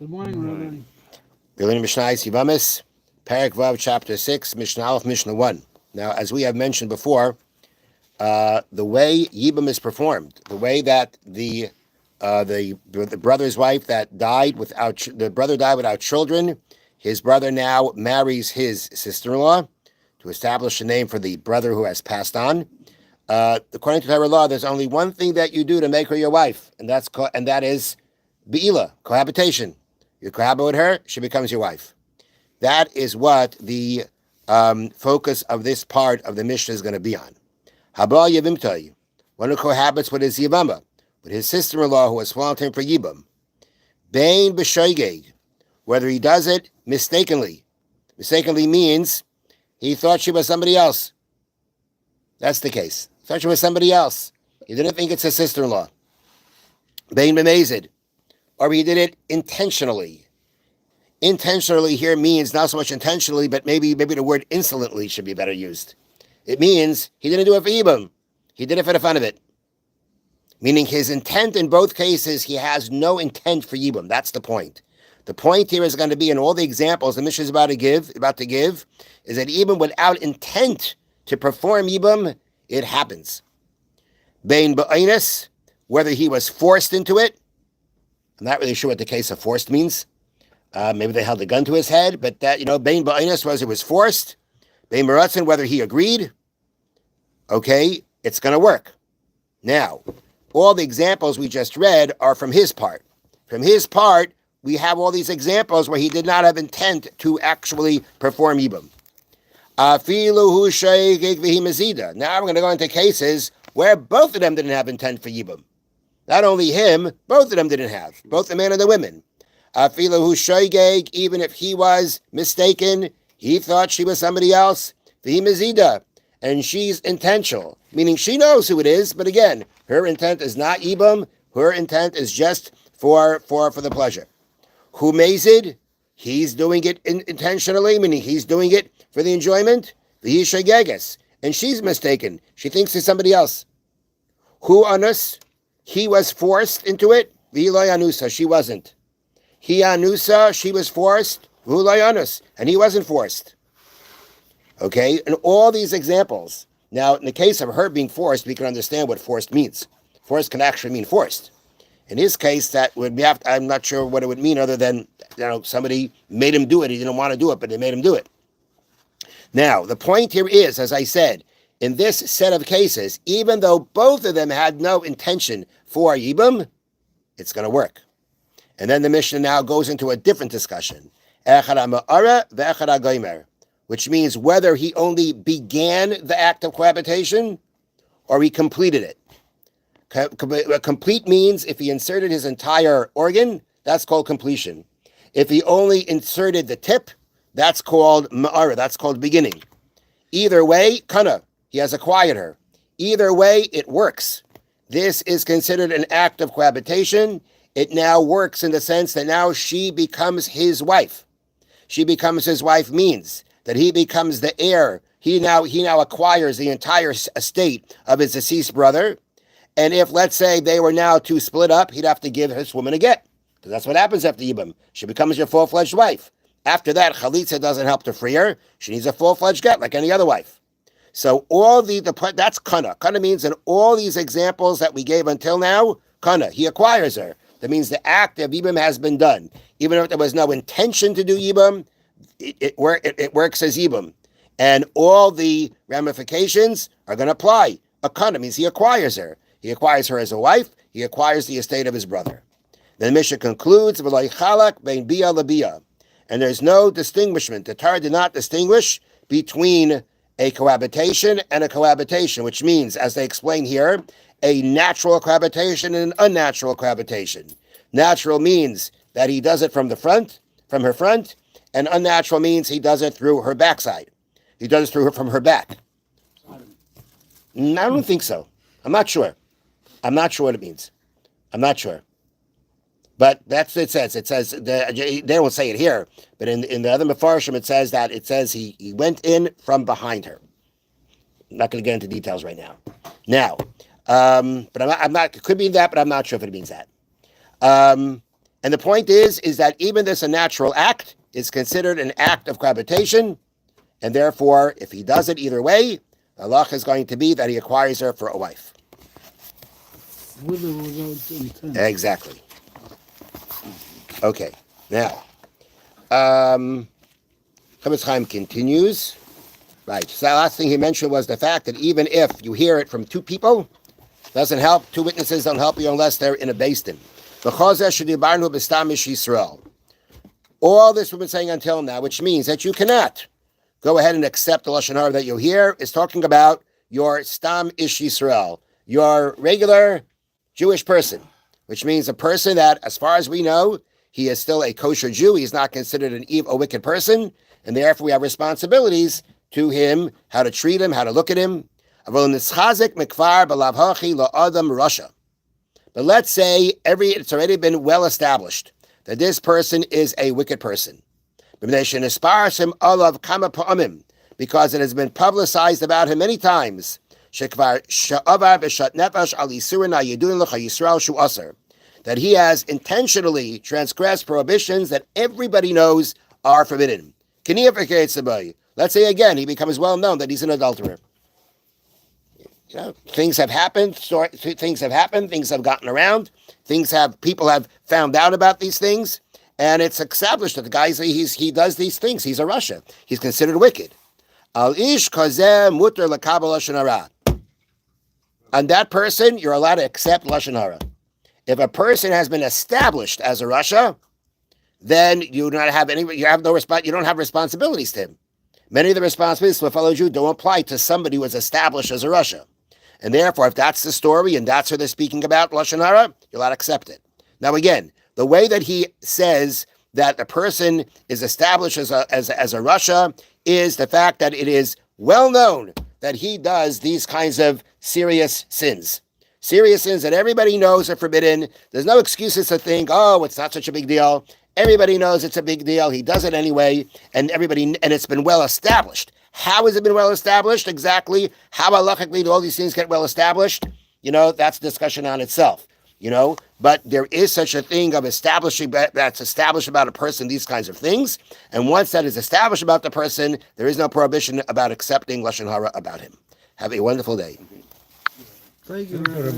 Good morning, Rabbi. We're learning Mishna Yevamos, Parak Vav, Chapter 6, Mishnah Aleph, Mishnah 1. Now, as we have mentioned before, the way Yibam is performed, the way that the brother's wife that died the brother died without children, his brother now marries his sister-in-law to establish a name for the brother who has passed on. According to Torah law, there's only one thing that you do to make her your wife, and that is be'ila, cohabitation. You cohabit with her, she becomes your wife. That is what the focus of this part of the Mishnah is going to be on. Haba Yevimtai, one who cohabits with his Yevama, with his sister-in-law who has fallen to him for Yibam. Bain b'shoigeg, whether he does it mistakenly. Mistakenly means he thought she was somebody else. That's the case. He thought she was somebody else. He didn't think it's his sister-in-law. Bain b'mezid, or he did it intentionally. Intentionally here means not so much intentionally, but maybe the word insolently should be better used. It means he didn't do it for Yibam. He did it for the fun of it. Meaning his intent in both cases, he has no intent for Yibam. That's the point. The point here is going to be in all the examples the Mishnah is about to give, is that even without intent to perform Yibam, it happens. Bein ba'inus, whether he was forced into it. I'm not really sure what the case of forced means. Maybe they held a gun to his head, but that, Bein ba'inus was it was forced. Bein meratzin, whether he agreed. Okay, it's going to work. Now, all the examples we just read are from his part. From his part, we have all these examples where he did not have intent to actually perform Yibam. Now we're going to go into cases where both of them didn't have intent for Yibam. Not only him, both of them didn't have. Both the man and the women. Even if he was mistaken, he thought she was somebody else. And she's intentional, meaning she knows who it is, but again, her intent is not Yibam. Her intent is just for the pleasure. Who mazid? He's doing it intentionally, meaning he's doing it for the enjoyment. And she's mistaken. She thinks it's somebody else. Who anus? He was forced into it. V'ilay anusa, she wasn't. He anusa, she was forced. V'ilay anus, and he wasn't forced. Okay, and all these examples. Now, in the case of her being forced, we can understand what forced means. Forced can actually mean forced. In his case, that would be I'm not sure what it would mean other than somebody made him do it. He didn't want to do it, but they made him do it. Now, the point here is, as I said, in this set of cases, even though both of them had no intention for Yibam, it's going to work. And then the Mishnah now goes into a different discussion. Which means whether he only began the act of cohabitation or he completed it. Complete means if he inserted his entire organ, that's called completion. If he only inserted the tip, that's called ma'ara, that's called beginning. Either way, kana, he has acquired her. Either way, it works. This is considered an act of cohabitation. It now works in the sense that now she becomes his wife. She becomes his wife means that he becomes the heir. He now acquires the entire estate of his deceased brother. And if, let's say, they were now to split up, he'd have to give this woman a get. Because that's what happens after Yibam. She becomes your full-fledged wife. After that, Chalitza doesn't help to free her. She needs a full-fledged get like any other wife. So all that's kana. Kana means in all these examples that we gave until now, kana, he acquires her. That means the act of Yibam has been done. Even if there was no intention to do Yibam, it works as Yibam. And all the ramifications are going to apply. Akana means he acquires her. He acquires her as a wife. He acquires the estate of his brother. Then the Mishnah concludes, and there's no distinguishment. The Torah did not distinguish between a cohabitation and a cohabitation, which means, as they explain here, a natural cohabitation and an unnatural cohabitation. Natural means that he does it from her front, and unnatural means he does it through her backside. He does it from her back. I don't think so. I'm not sure. I'm not sure what it means. I'm not sure. But that's what it says. It says, they don't say it here, but in the other Mefarshim, it says he went in from behind her. I'm not going to get into details right now. Now, but I'm not, it could be that, but I'm not sure if it means that. And the point is that even this unnatural act is considered an act of cohabitation, and therefore, if he does it either way, the halacha is going to be that he acquires her for a wife. With or without intent. Exactly. Okay. Now, Chofetz Chaim continues. Right. So the last thing he mentioned was the fact that even if you hear it from two people, doesn't help. Two witnesses don't help you unless they're in a beis din. All this we've been saying until now, which means that you cannot go ahead and accept the lashon hara that you hear, is talking about your stam ish Yisrael, your regular Jewish person, which means a person that, as far as we know, he is still a kosher Jew. He's not considered a wicked person, and therefore we have responsibilities to him, how to treat him, how to look at him. But let's say it's already been well established that this person is a wicked person, because it has been publicized about him many times, that he has intentionally transgressed prohibitions that everybody knows are forbidden. Let's say again, he becomes well known that he's an adulterer. Things have happened. Things have gotten around. People have found out about these things, and it's established that the guy he does these things. He's a rasha. He's considered wicked. Al ish kazeh muter lekabel lashon hara. On that person, you're allowed to accept lashon hara. If a person has been established as a rasha, then you don't have responsibilities to him. Many of the responsibilities to a fellow Jew don't apply to somebody who was established as a rasha. And therefore, if that's the story and that's what they're speaking about, lashon hara, you're allowed to accept it. Now again, the way that he says that the person is established as a rasha is the fact that it is well known that he does these kinds of serious sins. Serious sins that everybody knows are forbidden. There's no excuses to think, oh, it's not such a big deal. Everybody knows it's a big deal. He does it anyway, and it's been well established. How has it been well established exactly? How halachically do all these things get well established? That's a discussion on itself. But there is such a thing of that's established about a person, these kinds of things. And once that is established about the person, there is no prohibition about accepting lashon hara about him. Have a wonderful day. Thank you, Rabbi.